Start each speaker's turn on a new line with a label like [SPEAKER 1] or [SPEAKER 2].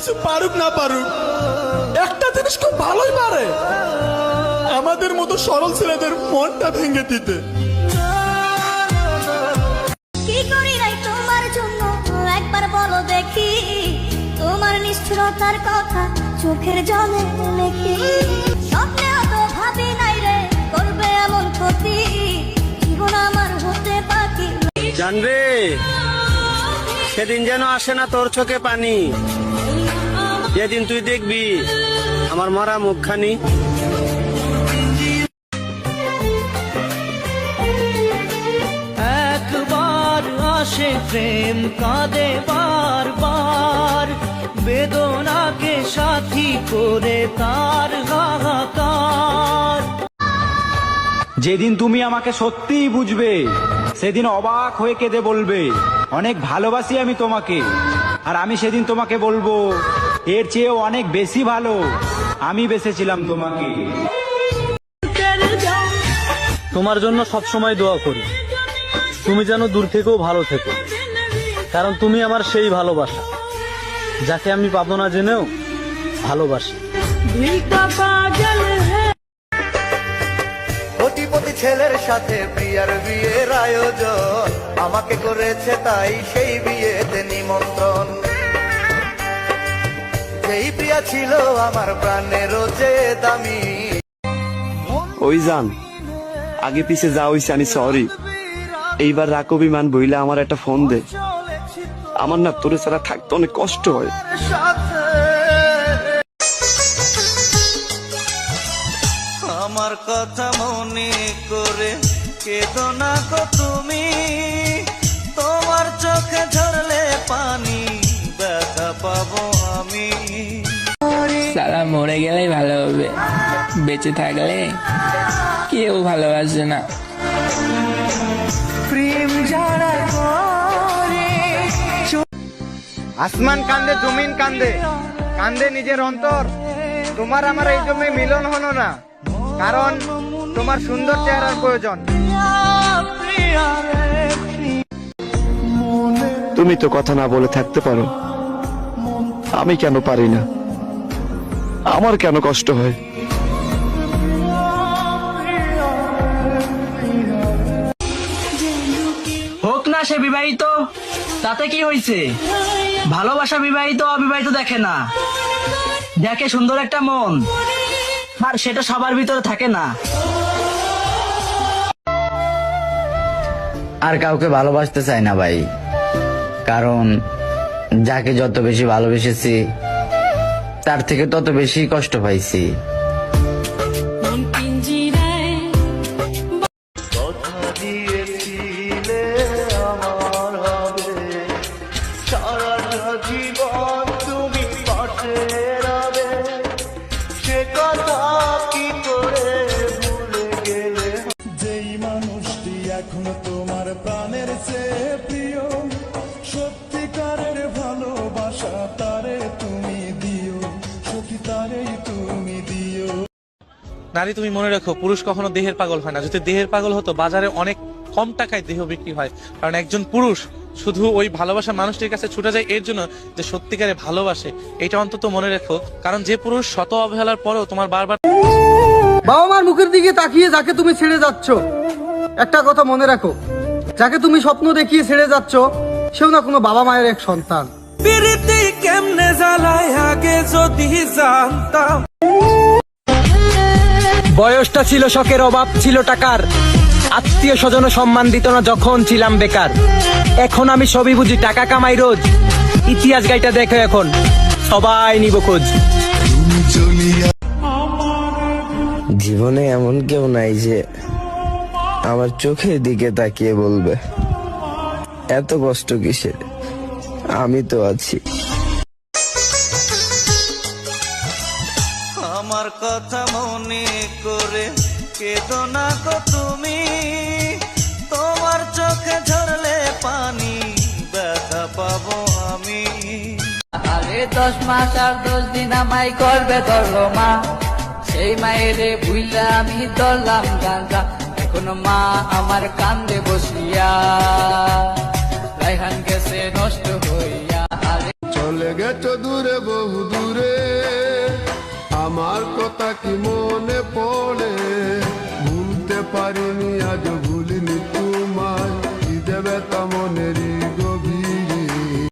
[SPEAKER 1] কিছু পারুক না পারুক, একটা জিনিস খুব ভালোই পারে, আমাদের মতো সরল ছেলেদের মনটা ভেঙে দিতে।
[SPEAKER 2] কি করি নাই তোমার জন্য একবার বলো দেখি, তোমার নিষ্ঠুরতার কথা চোখের জলে লেখি। স্বপ্নেও তো ভাবি নাই রে করবে এমন ক্ষতি, জীবন আমার হতে বাকি।
[SPEAKER 3] জানবে সেদিন যেন আসে না তোর চোখে পানি, যেদিন তুই দেখবি আমার মরা মুখখানি।
[SPEAKER 4] একবার আসে প্রেম কাঁদে বারবার, বেদনাকে সাথী করে তার হাহাকার।
[SPEAKER 5] যেদিন তুমি আমাকে সত্যিই বুঝবে, সেদিন অবাক হয়ে কেঁদে বলবে অনেক ভালোবাসি আমি তোমাকে। আর আমি সেদিন তোমাকে বলবো এর চেয়েও অনেক বেশি ভালো আমি বেসেছিলাম তোমাকে।
[SPEAKER 3] তোমার জন্য সবসময় দোয়া করি, তুমি যেন দূর থেকেও ভালো থেকো, কারণ তুমি আমার সেই ভালোবাসা যাকে আমি পাবো না জেনেও ভালোবাসি।
[SPEAKER 6] কোটিপতি ছেলের সাথে প্রিয়ার বিয়ের আয়োজন, আমাকে করেছে তাই সেই বিয়েতে নিমন্ত্রণ। যেই প্রিয়া ছিল আমার প্রাণেরও যে দামি।
[SPEAKER 7] ওই জান, আগে পিছে যা হইছে আমি সরি, এইবার রাখো বিমান বইলে আমার একটা ফোন দে। আমার না তোরে ছাড়া থাকতে অনেক কষ্ট হয়।
[SPEAKER 6] আমার কথা মনে করে কেঁদো না গো তুমি, তোমার চোখে ঝরলে পানি ব্যথা পাবো আমি।
[SPEAKER 8] সারা মরে গেলেই ভালো হবে, বেঁচে থাকলে কেউ ভালোবাসে না।
[SPEAKER 4] প্রেম যারা করে
[SPEAKER 3] আসমান কান্দে, জমিন কান্দে, কান্দে নিজের অন্তর। তোমার আমার এই জন্য মিলন হলো না, কারণ তোমার সুন্দর চেহারার প্রয়োজন।
[SPEAKER 7] তুমি তো কথা না বলে থাকতে পারো, আমি কেন পারি না? আমার কেন কষ্ট হয়?
[SPEAKER 8] হোক না সে বিবাহিত, তাতে কি হয়েছে? ভালোবাসা বিবাহিত অবিবাহিত দেখে না, দেখে সুন্দর একটা মন, আর সেটা সবার ভিতরে থাকে না।
[SPEAKER 9] আর কাউকে ভালোবাসতে চাই না ভাই, কারণ যাকে যত বেশি ভালোবেসেছি তার থেকে তত বেশি কষ্ট পাইছি।
[SPEAKER 6] কথা দিয়েছিলে আমার হবে, সারাটা জীবন তুমি পাশে রবে, সে কথা কি করে ভুলে গেলে।
[SPEAKER 1] যেই মানুষটি এখন তোমার প্রাণের চেয়ে প্রিয়, সত্যিকারের ভালোবাসা তারে তুমি দিও, সখী তারেই তুমি দিও।
[SPEAKER 10] নারী তুমি মনে রাখো, পুরুষ কখনো দেহের পাগল হয় না। যদি দেহের পাগল হতো বাজারে অনেক কম টাকায় দেহ বিক্রি হয়, কারণ একজন পুরুষ শুধু ওই ভালোবাসা মানুষটির কাছে ছুটে যায় এর জন্য যে সত্যিকারে ভালোবাসে। এটা অন্তত মনে রেখো, কারণ যে পুরুষ শত অবহেলার পরেও তোমার বারবার।
[SPEAKER 4] বাবা মার মুখের দিকে তাকিয়ে যাকে তুমি ছেড়ে যাচ্ছ, একটা কথা মনে রাখো, যাকে তুমি স্বপ্ন দেখিয়ে ছেড়ে যাচ্ছ সেও না কোনো বাবা মায়ের এক সন্তান।
[SPEAKER 1] প্রীতি কেমনে জ্বালায় আগে যদি জানতাম।
[SPEAKER 4] বয়সটা ছিল শখের, অভাব ছিল টাকার, আত্মীয় স্বজন সম্মান দিত না যখন ছিলাম বেকার। এখন আমি সবই বুঝি, টাকা কামাই রোজ, ইতিহাস গাইটা দেখো এখন সবাই নিব খোঁজ।
[SPEAKER 9] জীবনে এমন কেউ নাই যে আমার চোখের দিকে তাকিয়ে বলবে এত কষ্ট কিসের, আমি তো আছি।
[SPEAKER 6] আমার কথা মনে করে কেঁদো না গো তুমি, তোমার চোখে ঝরলে পানি ব্যথা পাবো আমি।
[SPEAKER 8] আরে 10 মাস আর 10 দিন আমায় করবে ধরো মা, সেই মায়েরে ভুইলা আমি ধরলাম গাঁজা। এখন মা আমার কান্দে বসিয়া, রায়হান গেছে নষ্ট হইয়া।
[SPEAKER 6] চলে
[SPEAKER 11] চলে গেছো দূরে বহু দূরে আমার কথা কি মনে